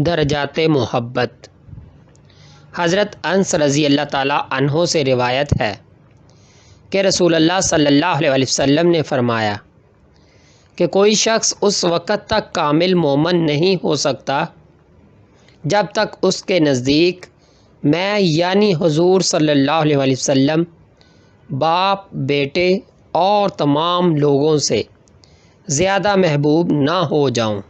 درجات محبت۔ حضرت انس رضی اللہ تعالیٰ عنہ سے روایت ہے کہ رسول اللہ صلی اللہ علیہ وسلم نے فرمایا کہ کوئی شخص اس وقت تک کامل مومن نہیں ہو سکتا جب تک اس کے نزدیک میں یعنی حضور صلی اللہ علیہ وسلم باپ، بیٹے اور تمام لوگوں سے زیادہ محبوب نہ ہو جاؤں۔